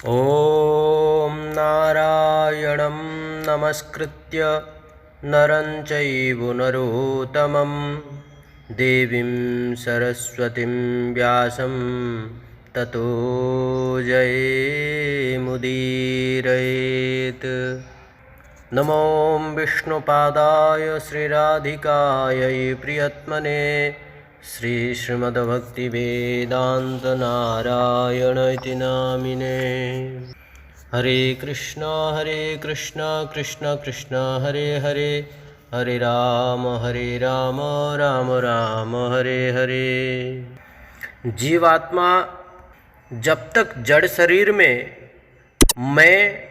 ॐ नारायणं नमस्कृत्य नरं चैव नरोत्तमं देवीं सरस्वतीं व्यासं ततो जयमुदीरयेत्। नमो विष्णुपादाय श्रीराधिकायै प्रियत्मने श्रीश्रीमद्भक्तिवेदान्तनारायण इति नामिने। हरे कृष्णा कृष्ण कृष्ण हरे हरे, हरे राम राम राम हरे हरे। जीवात्मा जब तक जड़ शरीर में मैं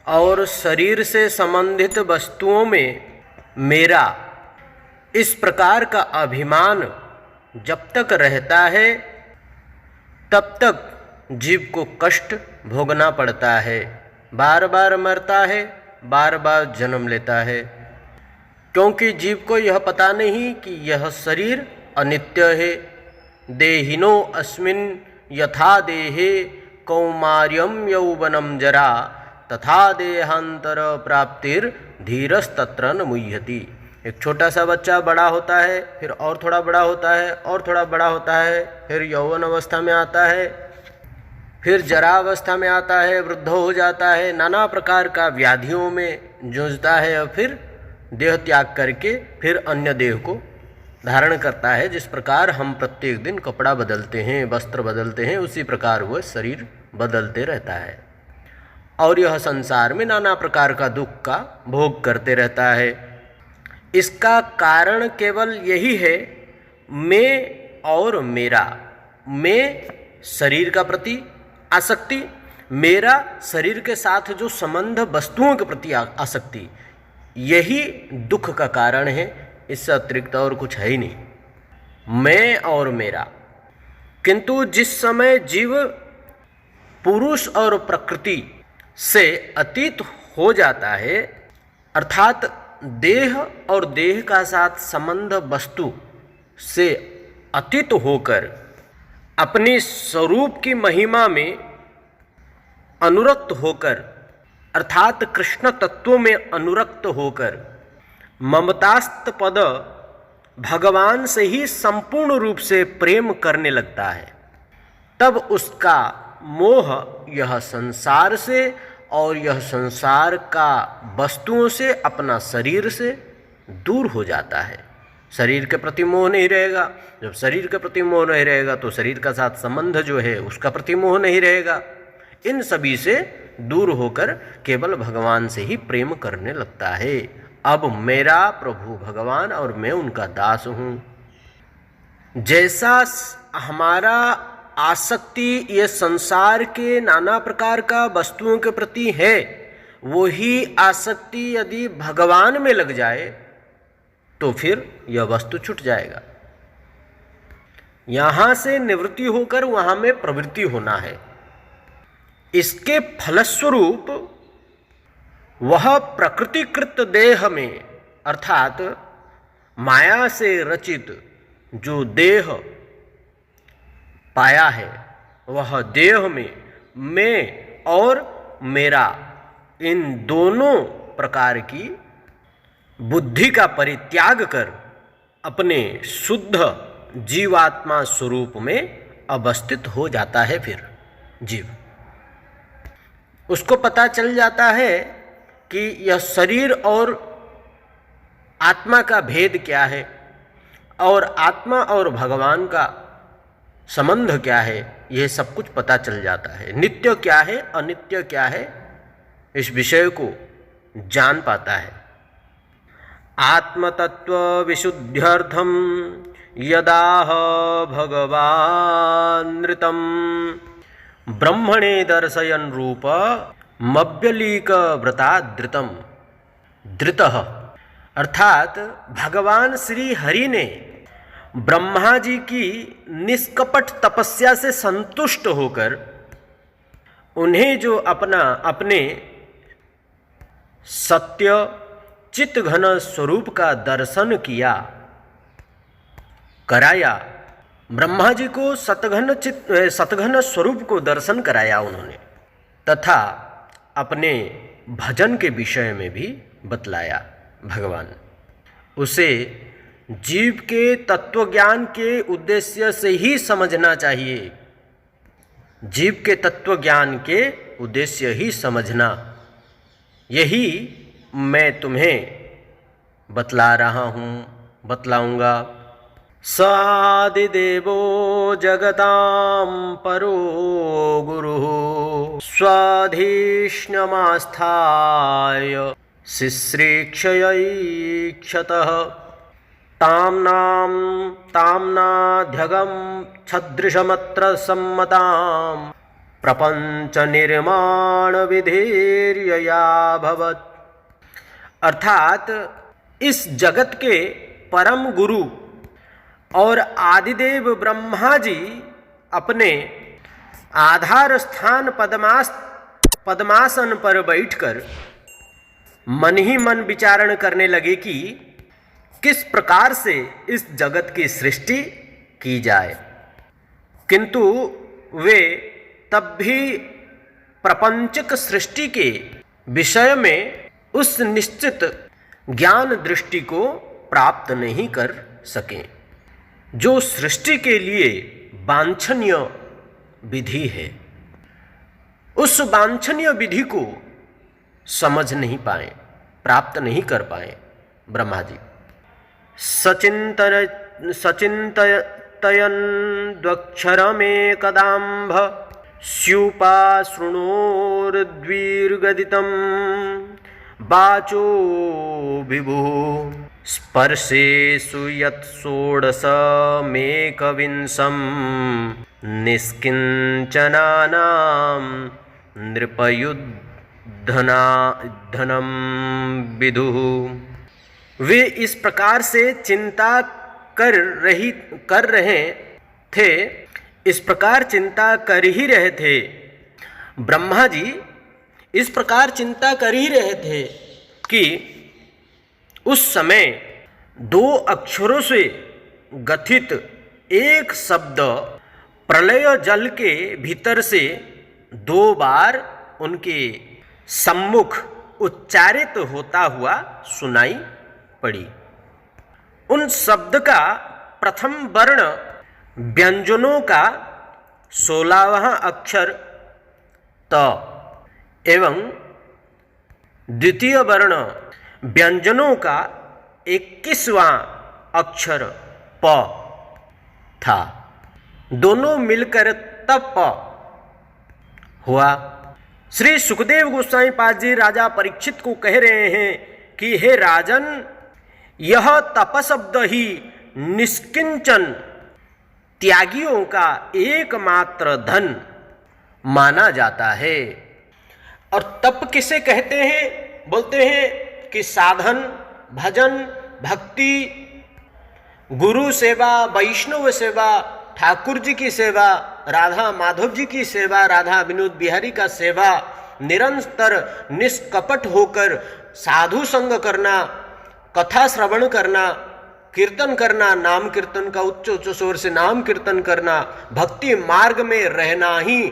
और शरीर से संबंधित वस्तुओं में मेरा इस प्रकार का अभिमान जब तक रहता है तब तक जीव को कष्ट भोगना पड़ता है, बार बार मरता है, बार बार जन्म लेता है। क्योंकि जीव को यह पता नहीं कि यह शरीर अनित्य है। देहिनो अस्मिन् यथा देहे कौमार्यं यौवनं जरा तथा देहांतर प्राप्तिर धीरस्तत्र न मुह्यति। एक छोटा सा बच्चा बड़ा होता है, फिर और थोड़ा बड़ा होता है, और थोड़ा बड़ा होता है, फिर यौवन अवस्था में आता है, फिर जरा अवस्था में आता है, वृद्ध हो जाता है, नाना प्रकार का व्याधियों में जूझता है और फिर देह त्याग करके फिर अन्य देह को धारण करता है। जिस प्रकार हम प्रत्येक दिन कपड़ा बदलते हैं, वस्त्र बदलते हैं, उसी प्रकार वह शरीर बदलते रहता है और यह संसार में नाना प्रकार का दुख का भोग करते रहता है। इसका कारण केवल यही है, मैं और मेरा। मैं शरीर का प्रति आसक्ति, मेरा शरीर के साथ जो संबंध वस्तुओं के प्रति आसक्ति, यही दुख का कारण है। इससे अतिरिक्त और कुछ है ही नहीं, मैं और मेरा। किंतु जिस समय जीव पुरुष और प्रकृति से अतीत हो जाता है, अर्थात देह और देह का साथ संबंध वस्तु से अतीत होकर अपनी स्वरूप की महिमा में अनुरक्त होकर, अर्थात कृष्ण तत्व में अनुरक्त होकर ममतास्त पद भगवान से ही संपूर्ण रूप से प्रेम करने लगता है, तब उसका मोह यह संसार से और यह संसार का वस्तुओं से, अपना शरीर से दूर हो जाता है। शरीर के प्रति मोह नहीं रहेगा। जब शरीर के प्रति मोह नहीं रहेगा तो शरीर का साथ संबंध जो है उसका प्रति मोह नहीं रहेगा। इन सभी से दूर होकर केवल भगवान से ही प्रेम करने लगता है। अब मेरा प्रभु भगवान और मैं उनका दास हूँ। जैसा हमारा आसक्ति ये संसार के नाना प्रकार का वस्तुओं के प्रति है, वही आसक्ति यदि भगवान में लग जाए तो फिर यह वस्तु छूट जाएगा। यहाँ से निवृत्ति होकर वहाँ में प्रवृत्ति होना है। इसके फलस्वरूप वह प्रकृतिकृत देह में, अर्थात माया से रचित जो देह पाया है, वह देह में मैं और मेरा, इन दोनों प्रकार की बुद्धि का परित्याग कर अपने शुद्ध जीवात्मा स्वरूप में अवस्थित हो जाता है। फिर जीव, उसको पता चल जाता है कि यह शरीर और आत्मा का भेद क्या है और आत्मा और भगवान का संबंध क्या है, यह सब कुछ पता चल जाता है। नित्य क्या है, अनित्य क्या है, इस विषय को जान पाता है। आत्मतत्व विशुद्ध्यर्थम यदाह भगवानृतम ब्रह्मणे दर्शयन् रूप मव्यलीक व्रतादृतम। धृतः अर्थात भगवान श्री हरि ने ब्रह्मा जी की निष्कपट तपस्या से संतुष्ट होकर उन्हें जो अपने सत्य चित्त घन स्वरूप का दर्शन कराया, ब्रह्मा जी को सतघन स्वरूप को दर्शन कराया उन्होंने। तथा अपने भजन के विषय में भी बतलाया भगवान। उसे जीव के तत्वज्ञान के उद्देश्य से ही समझना चाहिए, जीव के तत्वज्ञान के उद्देश्य ही समझना। यही मैं तुम्हें बतला रहा हूँ, बतलाऊँगा। सादिदेवो जगतां परो गुरुः स्वाधीष्ण्यमास्थाय शिश्रीक्षयैक्षतः ताम्नाध्यगं छदृशमत्र सम्मतां प्रपंच निर्माण विधिर्ययाभवत्। अर्थात इस जगत के परम गुरु और आदिदेव ब्रह्मा जी अपने आधार स्थान पद्मासन पर बैठकर मन ही मन विचारण करने लगे कि किस प्रकार से इस जगत की सृष्टि की जाए, किंतु वे तब भी प्रपंचक सृष्टि के विषय में उस निश्चित ज्ञान दृष्टि को प्राप्त नहीं कर सके जो सृष्टि के लिए वांछनीय विधि है। उस वांछनीय विधि को समझ नहीं पाए, प्राप्त नहीं कर पाए ब्रह्मा जी। सचिन्तयन् द्वक्षरमेकदाम्भ स्यूपाशृणोर्द्विर्गदितं वाचो विभुः स्पर्शेषु यत्षोडशमेकविंशं निष्किञ्चनानां नृपयुद्धनं विदुः। वे इस प्रकार से चिंता कर रहे थे, इस प्रकार चिंता कर ही रहे थे। ब्रह्मा जी इस प्रकार चिंता कर ही रहे थे कि उस समय दो अक्षरों से गठित एक शब्द प्रलय जल के भीतर से दो बार उनके सम्मुख उच्चारित होता हुआ सुनाई पड़ी। उन शब्द का प्रथम वर्ण व्यंजनों का 16वां अक्षर त एवं द्वितीय वर्ण व्यंजनों का 21वां अक्षर प था। दोनों मिलकर तप हुआ। श्री सुखदेव गोस्वामी पाद जी राजा परीक्षित को कह रहे हैं कि हे राजन, यह तप शब्द ही निष्किंचन त्यागियों का एकमात्र धन माना जाता है। और तप किसे कहते हैं? बोलते हैं कि साधन, भजन, भक्ति, गुरु सेवा, वैष्णव सेवा, ठाकुर जी की सेवा, राधा माधव जी की सेवा, राधा विनोद बिहारी का सेवा, निरंतर निष्कपट होकर साधु संग करना, कथा श्रवण करना, कीर्तन करना, नाम कीर्तन का उच्च उच्च स्वर से नाम कीर्तन करना, भक्ति मार्ग में रहना ही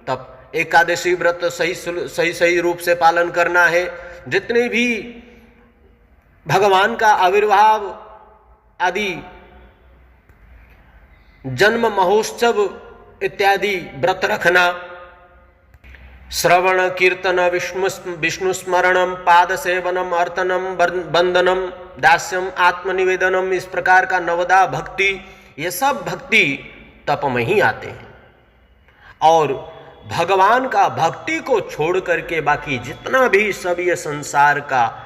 तप। एकादशी व्रत सही रूप से पालन करना है। जितने भी भगवान का आविर्भाव आदि जन्म महोत्सव इत्यादि व्रत रखना, श्रवण कीर्तन विष्णु स्मरणम पाद सेवनम अर्तनम बंदनम दास्यम आत्मनिवेदनम, इस प्रकार का नवदा भक्ति, ये सब भक्ति तप में ही आते हैं। और भगवान का भक्ति को छोड़ करके बाकी जितना भी सब ये संसार का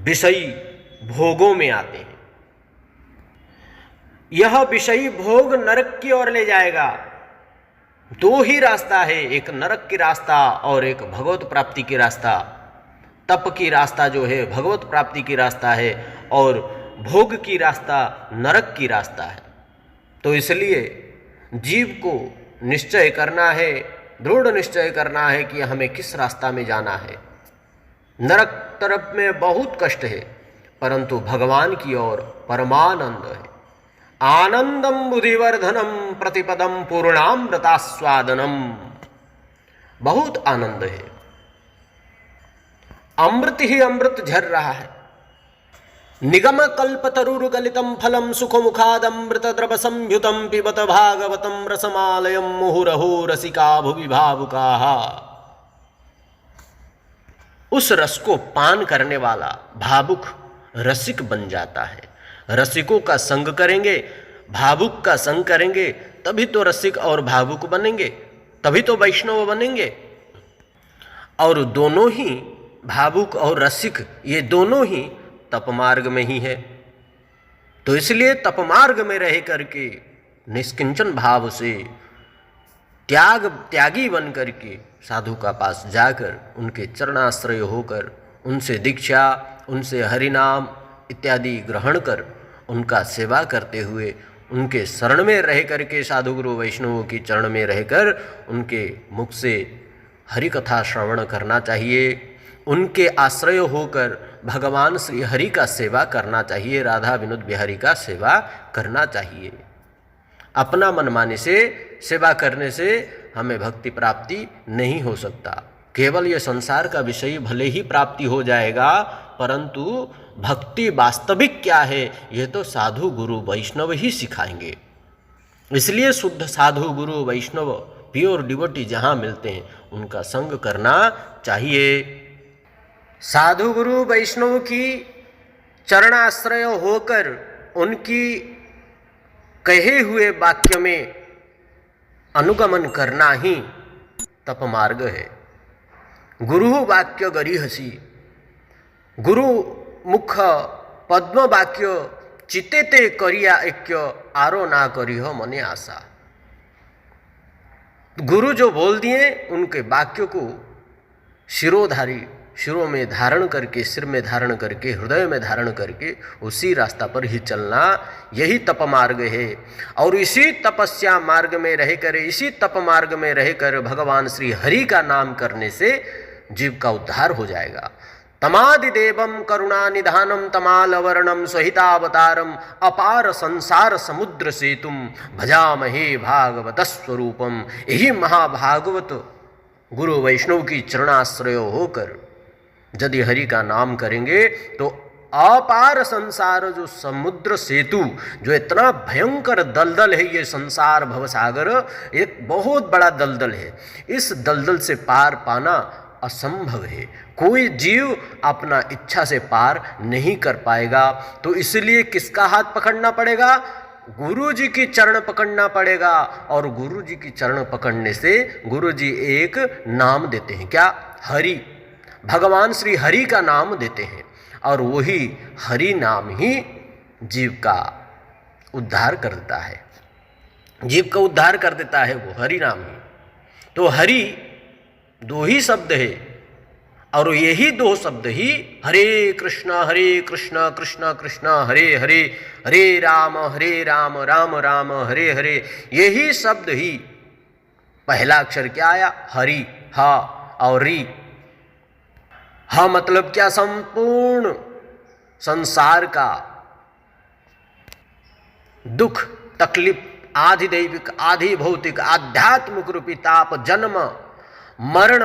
विषयी भोगों में आते हैं। यह विषयी भोग नरक की ओर ले जाएगा। दो ही रास्ता है, एक नरक की रास्ता और एक भगवत प्राप्ति की रास्ता। तप की रास्ता जो है भगवत प्राप्ति की रास्ता है और भोग की रास्ता नरक की रास्ता है। तो इसलिए जीव को निश्चय करना है, दृढ़ निश्चय करना है कि हमें किस रास्ता में जाना है। नरक तरफ में बहुत कष्ट है, परंतु भगवान की ओर परमानंद है। आनंदम बुधिवर्धनम प्रतिपदम पूर्णामृतास्वादनम। बहुत आनंद है। अमृत ही अमृत झर रहा है। निगम कल्पतरुर्गलितं फलं सुखमुखादमृत द्रव संयुतं पिबत भागवतं रसमालयं मुहुरहो रसिका भुवि भावुकाः। उस रस को पान करने वाला भावुक रसिक बन जाता है। रसिकों का संग करेंगे, भावुक का संग करेंगे, तभी तो रसिक और भावुक बनेंगे, तभी तो वैष्णव बनेंगे। और दोनों ही भावुक और रसिक, ये दोनों ही तपमार्ग में ही है। तो इसलिए तपमार्ग में रह करके निष्किंचन भाव से त्यागी बन करके साधु का पास जाकर उनके चरणाश्रय होकर उनसे दीक्षा, उनसे हरिनाम इत्यादि ग्रहण कर उनका सेवा करते हुए उनके शरण में रह करके, साधु गुरु वैष्णवों की चरण में रहकर उनके मुख से हरि कथा श्रवण करना चाहिए। उनके आश्रय होकर भगवान श्री हरि का सेवा करना चाहिए, राधा विनोद बिहारी का सेवा करना चाहिए। अपना मनमाने से सेवा करने से हमें भक्ति प्राप्ति नहीं हो सकता। केवल ये संसार का विषय भले ही प्राप्ति हो जाएगा, परंतु भक्ति वास्तविक क्या है ये तो साधु गुरु वैष्णव ही सिखाएंगे। इसलिए शुद्ध साधु गुरु वैष्णव प्योर डिवोटी जहाँ मिलते हैं उनका संग करना चाहिए। साधु गुरु वैष्णव की चरणाश्रय होकर उनकी कहे हुए वाक्य में अनुगमन करना ही तप मार्ग है। गुरु वाक्य गरिहसी, गुरु मुख पद्म वाक्य चिते ते करिया ऐक्य, आरो ना करिह मने आशा। गुरु जो बोल दिए उनके वाक्य को शिरोधारी, शिरों में धारण करके, सिर में धारण करके, हृदय में धारण करके उसी रास्ता पर ही चलना, यही तप मार्ग है। और इसी तपस्या मार्ग में रहकर, इसी तप मार्ग में रहकर भगवान श्री हरि का नाम करने से जीव का उद्धार हो जाएगा। तमादिदेवम करुणा निधानम तमालवर्णम सहितावतारम अपार संसार समुद्र सेतुम भजामहे भागवत स्वरूपम। यही महाभागवत गुरु वैष्णव की चरणाश्रय होकर यदि हरि का नाम करेंगे तो अपार संसार, जो समुद्र सेतु, जो इतना भयंकर दलदल है, ये संसार भवसागर एक बहुत बड़ा दलदल है। इस दलदल से पार पाना असंभव है। कोई जीव अपना इच्छा से पार नहीं कर पाएगा। तो इसलिए किसका हाथ पकड़ना पड़ेगा? गुरु जी की चरण पकड़ना पड़ेगा। और गुरु जी की चरण पकड़ने से गुरु जी एक नाम देते हैं, क्या? हरि। भगवान श्री हरि का नाम देते हैं और वही हरि नाम ही जीव का उद्धार कर देता है। जीव का उद्धार कर देता है वो हरि नाम ही। तो हरि दो ही शब्द है और यही दो शब्द ही हरे कृष्ण कृष्ण कृष्ण हरे हरे, हरे राम राम राम हरे हरे, यही शब्द ही पहला अक्षर क्या आया? हरि, हा और री। हा मतलब क्या? संपूर्ण संसार का दुख तकलीफ, आधि दैविक आधि भौतिक आध्यात्मिक रूपी ताप, जन्म मरण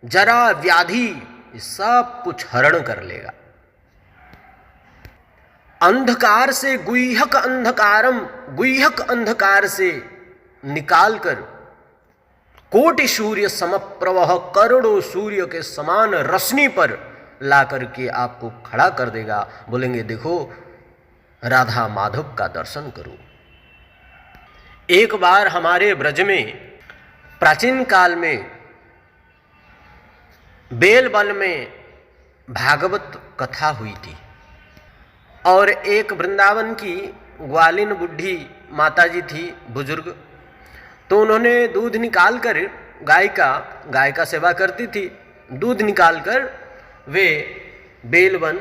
जरा व्याधि, सब कुछ हरण कर लेगा। अंधकार से गुह्यक अंधकारम, गुह्यक अंधकार से निकालकर कोटि सूर्य समप्रवह, करोड़ों सूर्य के समान रोशनी पर ला करके आपको खड़ा कर देगा। बोलेंगे देखो राधा माधव का दर्शन करो। एक बार हमारे ब्रज में प्राचीन काल में बेलबन में भागवत कथा हुई थी और एक वृंदावन की ग्वालिन बुढ़ी माताजी थी, बुजुर्ग। तो उन्होंने दूध निकाल कर, गाय का सेवा करती थी, दूध निकाल कर वे बेलवन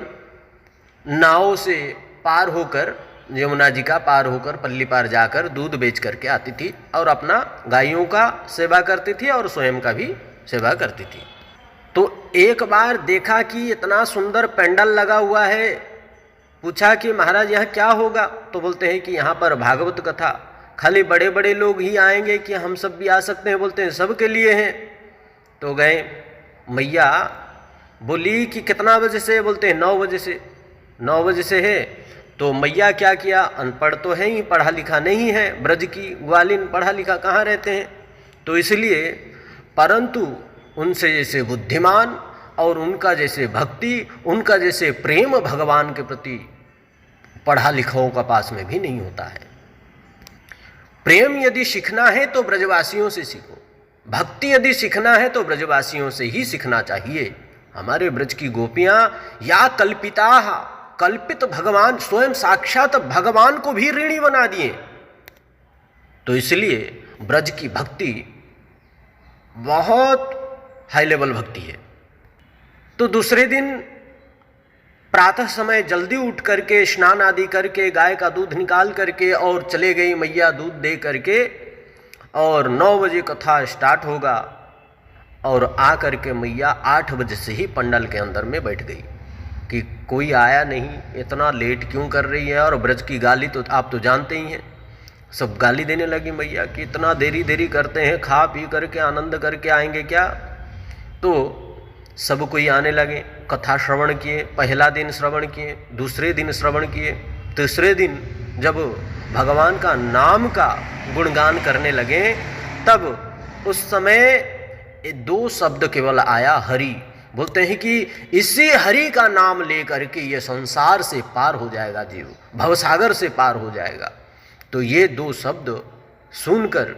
नाव से पार होकर, यमुना जी का पार होकर पल्ली पार जाकर दूध बेच करके आती थी और अपना गायों का सेवा करती थी और स्वयं का भी सेवा करती थी। तो एक बार देखा कि इतना सुंदर पेंडल लगा हुआ है। पूछा कि महाराज यह क्या होगा? तो बोलते हैं कि यहाँ पर भागवत कथा, खाली बड़े बड़े लोग ही आएंगे कि हम सब भी आ सकते हैं? बोलते हैं सबके लिए हैं। तो गए, मैया बोली कि कितना बजे से, बोलते हैं 9 बजे से। 9 बजे से है तो मैया क्या किया, अनपढ़ तो है ही, पढ़ा लिखा नहीं है, ब्रज की ग्वालिन पढ़ा लिखा कहाँ रहते हैं, तो इसलिए परंतु उनसे जैसे बुद्धिमान और उनका जैसे भक्ति, उनका जैसे प्रेम भगवान के प्रति पढ़ा लिखाओं का पास में भी नहीं होता है। प्रेम यदि सीखना है तो ब्रजवासियों से सीखो, भक्ति यदि सीखना है तो ब्रजवासियों से ही सीखना चाहिए। हमारे ब्रज की गोपियां या कल्पिता, कल्पित भगवान, स्वयं साक्षात भगवान को भी ऋणी बना दिए। तो इसलिए ब्रज की भक्ति बहुत हाई लेवल भक्ति है। तो दूसरे दिन प्रातः समय जल्दी उठ करके स्नान आदि करके गाय का दूध निकाल करके और चले गई मैया दूध दे करके, और 9 बजे कथा स्टार्ट होगा, और आ करके मैया 8 बजे से ही पंडाल के अंदर में बैठ गई कि कोई आया नहीं, इतना लेट क्यों कर रही है। और ब्रज की गाली तो आप तो जानते ही हैं, सब गाली देने लगी मैया कि इतना देरी करते हैं, खा पी करके आनंद करके आएंगे क्या। तो सब कोई आने लगे, कथा श्रवण किए, पहला दिन श्रवण किए, दूसरे दिन श्रवण किए, तीसरे दिन जब भगवान का नाम का गुणगान करने लगे, तब उस समय 2 शब्द केवल आया, हरि। बोलते हैं कि इसी हरि का नाम लेकर के ये संसार से पार हो जाएगा जीव, भवसागर से पार हो जाएगा। तो ये 2 शब्द सुनकर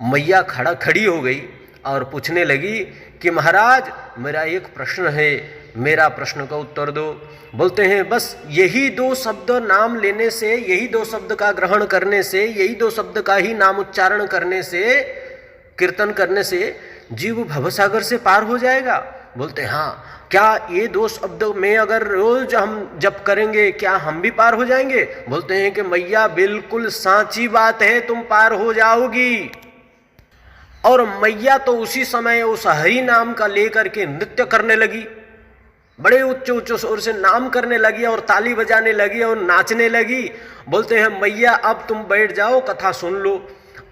मैया खड़ी हो गई और पूछने लगी कि महाराज मेरा एक प्रश्न है, मेरा प्रश्न का उत्तर दो। बोलते हैं बस यही 2 शब्द नाम लेने से, यही 2 शब्द का ग्रहण करने से, यही 2 शब्द का ही नाम उच्चारण करने से, कीर्तन करने से जीव भवसागर से पार हो जाएगा। बोलते हैं हाँ, क्या ये 2 शब्द में अगर रोज हम जप करेंगे क्या हम भी पार हो जाएंगे। बोलते हैं कि मैया बिल्कुल साची बात है, तुम पार हो जाओगी। और मैया तो उसी समय उस हरि नाम का लेकर के नृत्य करने लगी, बड़े उच्च स्वर से नाम करने लगी और ताली बजाने लगी और नाचने लगी। बोलते हैं मैया अब तुम बैठ जाओ, कथा सुन लो।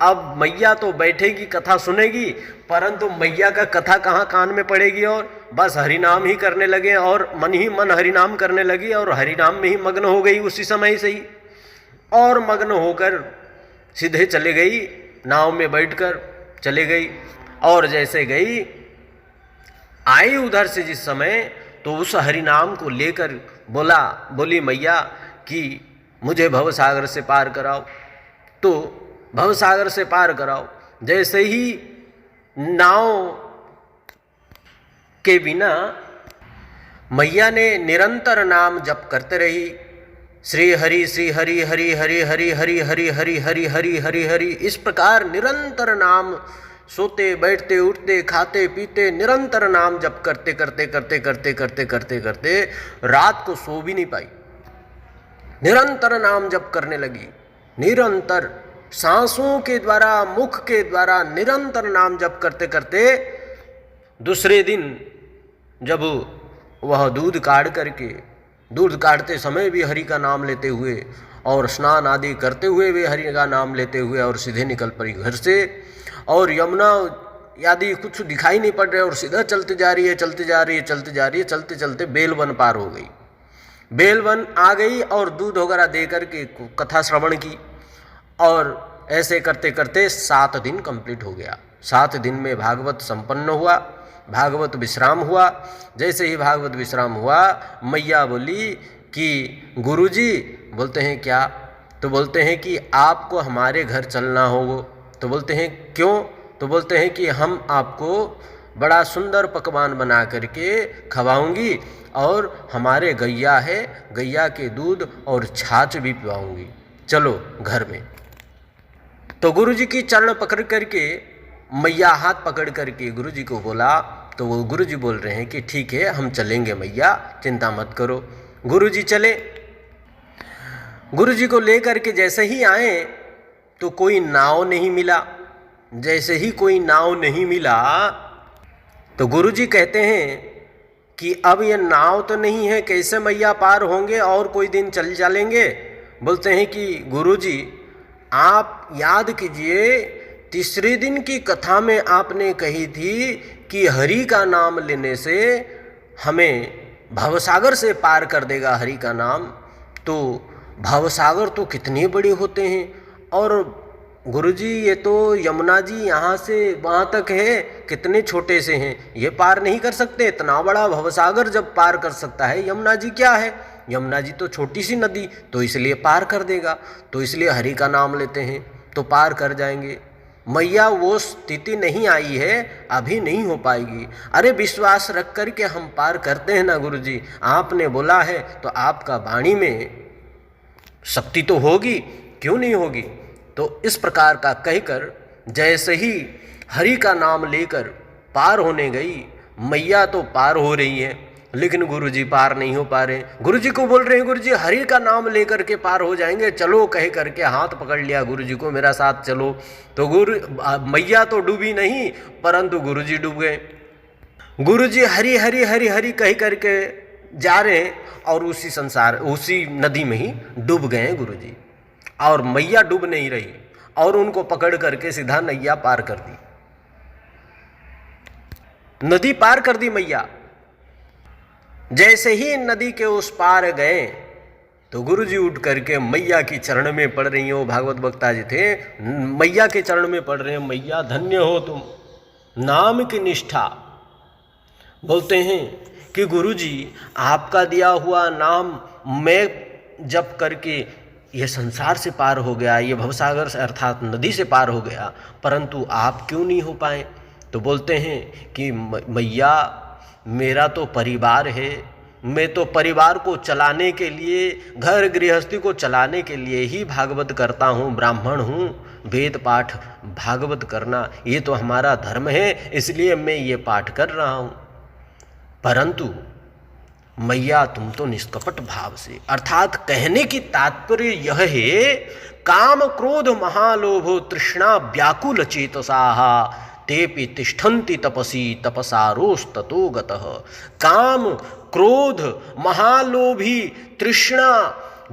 अब मैया तो बैठेगी, कथा सुनेगी, परंतु मैया का कथा कहाँ कान में पड़ेगी, और बस हरिनाम ही करने लगे और मन ही मन हरिनाम करने लगी और हरिनाम में ही मग्न हो गई उसी समय से ही। और मग्न होकर सीधे चले गई, नाव में बैठकर चले गई। और जैसे गई आई उधर से जिस समय, तो उस हरिनाम को लेकर बोली मैया कि मुझे भवसागर से पार कराओ। तो भवसागर से पार कराओ, जैसे ही नाव के बिना मैया ने निरंतर नाम जप करते रही, श्री हरि हरि हरि हरि हरि हरि हरि हरि हरि हरि हरि हरि, इस प्रकार निरंतर नाम, सोते बैठते उठते खाते पीते निरंतर नाम जप करते करते करते करते करते करते करते रात को सो भी नहीं पाई। निरंतर नाम जप करने लगी, निरंतर सांसों के द्वारा, मुख के द्वारा निरंतर नाम जप करते करते दूसरे दिन जब वह दूध काटते समय भी हरि का नाम लेते हुए और स्नान आदि करते हुए भी हरि का नाम लेते हुए और सीधे निकल पड़ी घर से। और यमुना आदि कुछ दिखाई नहीं पड़ रहे और सीधा चलते जा रही है, चलते चलते बेलवन पार हो गई। बेलवन आ गई और दूध वगैरह दे करके कथा श्रवण की, और ऐसे करते करते 7 दिन कंप्लीट हो गया। 7 दिन में भागवत संपन्न हुआ, भागवत विश्राम हुआ। जैसे ही भागवत विश्राम हुआ, मैया बोली कि गुरुजी, बोलते हैं क्या, तो बोलते हैं कि आपको हमारे घर चलना हो। तो बोलते हैं क्यों, तो बोलते हैं कि हम आपको बड़ा सुंदर पकवान बना करके खवाऊंगी और हमारे गैया है, गैया के दूध और छाछ भी पिलाऊंगी, चलो घर में। तो गुरुजी की चरण पकड़ करके मैया हाथ पकड़ करके गुरुजी को बोला, तो वो गुरुजी बोल रहे हैं कि ठीक है हम चलेंगे मैया, चिंता मत करो। गुरुजी चले। गुरुजी को लेकर के जैसे ही आए तो कोई नाव नहीं मिला। जैसे ही कोई नाव नहीं मिला तो गुरुजी कहते हैं कि अब ये नाव तो नहीं है, कैसे मैया पार होंगे, और कोई दिन चलेंगे। बोलते हैं कि गुरुजी आप याद कीजिए तीसरे दिन की कथा में आपने कही थी कि हरि का नाम लेने से हमें भवसागर से पार कर देगा हरि का नाम। तो भवसागर तो कितने बड़े होते हैं, और गुरुजी ये तो यमुना जी यहाँ से वहाँ तक है, कितने छोटे से हैं, ये पार नहीं कर सकते। इतना बड़ा भवसागर जब पार कर सकता है यमुना जी, क्या है, यमुना जी तो छोटी सी नदी, तो इसलिए पार कर देगा। तो इसलिए हरि का नाम लेते हैं तो पार कर जाएंगे। मैया वो स्थिति नहीं आई है, अभी नहीं हो पाएगी। अरे विश्वास रख कर के हम पार करते हैं ना गुरुजी, आपने बोला है तो आपका वाणी में शक्ति तो होगी, क्यों नहीं होगी। तो इस प्रकार का कहकर जैसे ही हरि का नाम लेकर पार होने गई, मैया तो पार हो रही है लेकिन गुरुजी पार नहीं हो पा रहे। गुरुजी को बोल रहे हैं, गुरुजी हरि का नाम लेकर के पार हो जाएंगे, चलो कह करके हाथ पकड़ लिया गुरुजी को, मेरा साथ चलो। तो मैया तो डूबी नहीं, परंतु गुरुजी डूब गए। गुरुजी हरि हरि हरि हरि कह करके जा रहे हैं और उसी नदी में ही डूब गए गुरुजी, और मैया डूब नहीं रही और उनको पकड़ करके सीधा नैया पार कर दी, नदी पार कर दी मैया। जैसे ही नदी के उस पार गए तो गुरुजी उठ करके मैया की चरण में पड़ रही हैं। वो भागवत वक्ता जी थे, मैया के चरण में पड़ रहे हैं, मैया धन्य हो तुम, नाम की निष्ठा। बोलते हैं कि गुरुजी आपका दिया हुआ नाम मैं जप करके ये संसार से पार हो गया, ये भवसागर से अर्थात नदी से पार हो गया, परंतु आप क्यों नहीं हो पाए। तो बोलते हैं कि मैया मेरा तो परिवार है, मैं तो परिवार को चलाने के लिए, घर गृहस्थी को चलाने के लिए ही भागवत करता हूँ, ब्राह्मण हूँ, वेद पाठ भागवत करना ये तो हमारा धर्म है, इसलिए मैं ये पाठ कर रहा हूँ। परंतु मैया तुम तो निष्कपट भाव से, अर्थात कहने की तात्पर्य यह है, काम क्रोध महालोभो तृष्णा व्याकुल चेतसाहा तेपि तिष्ठन्ति तपसी तपसारोस्ततो गतः। काम क्रोध महालोभी तृष्णा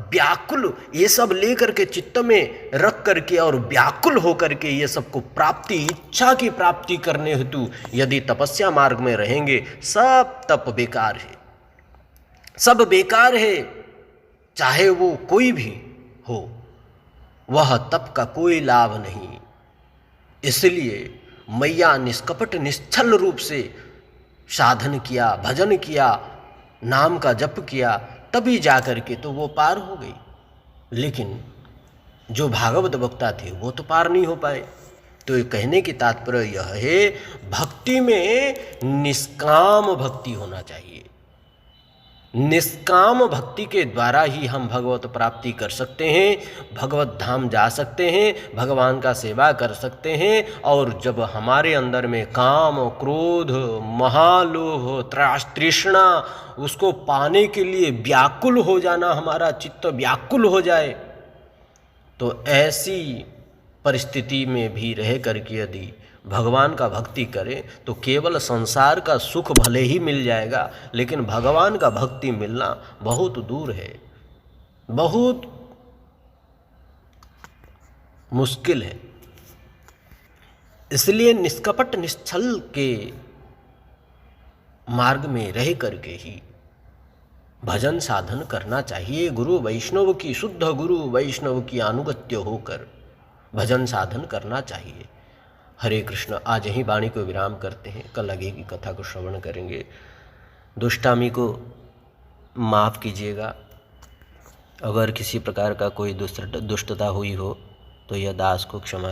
व्याकुल ये सब लेकर के चित्त में रख करके और व्याकुल होकर के ये सबको प्राप्ति, इच्छा की प्राप्ति करने हेतु यदि तपस्या मार्ग में रहेंगे, सब तप बेकार है, सब बेकार है, चाहे वो कोई भी हो, वह तप का कोई लाभ नहीं। इसलिए मैया निष्कपट निश्चल रूप से साधन किया, भजन किया, नाम का जप किया, तभी जा कर के तो वो पार हो गई। लेकिन जो भागवत वक्ता थे वो तो पार नहीं हो पाए। तो ये कहने की तात्पर्य यह है, भक्ति में निष्काम भक्ति होना चाहिए। निष्काम भक्ति के द्वारा ही हम भगवत प्राप्ति कर सकते हैं, भगवत धाम जा सकते हैं, भगवान का सेवा कर सकते हैं। और जब हमारे अंदर में काम, क्रोध, महालोभ, तृष्णा, उसको पाने के लिए व्याकुल हो जाना, हमारा चित्त व्याकुल हो जाए, तो ऐसी परिस्थिति में भी रह करके यदि भगवान का भक्ति करें तो केवल संसार का सुख भले ही मिल जाएगा, लेकिन भगवान का भक्ति मिलना बहुत दूर है, बहुत मुश्किल है। इसलिए निष्कपट निश्चल के मार्ग में रह करके ही भजन साधन करना चाहिए। गुरु वैष्णव की, शुद्ध गुरु वैष्णव की अनुगत्य होकर भजन साधन करना चाहिए। हरे कृष्ण। आज यहीं वाणी को विराम करते हैं, कल आगे की कथा को श्रवण करेंगे। दुष्टामी को माफ़ कीजिएगा, अगर किसी प्रकार का कोई दुष्टता हुई हो तो यह दास को क्षमा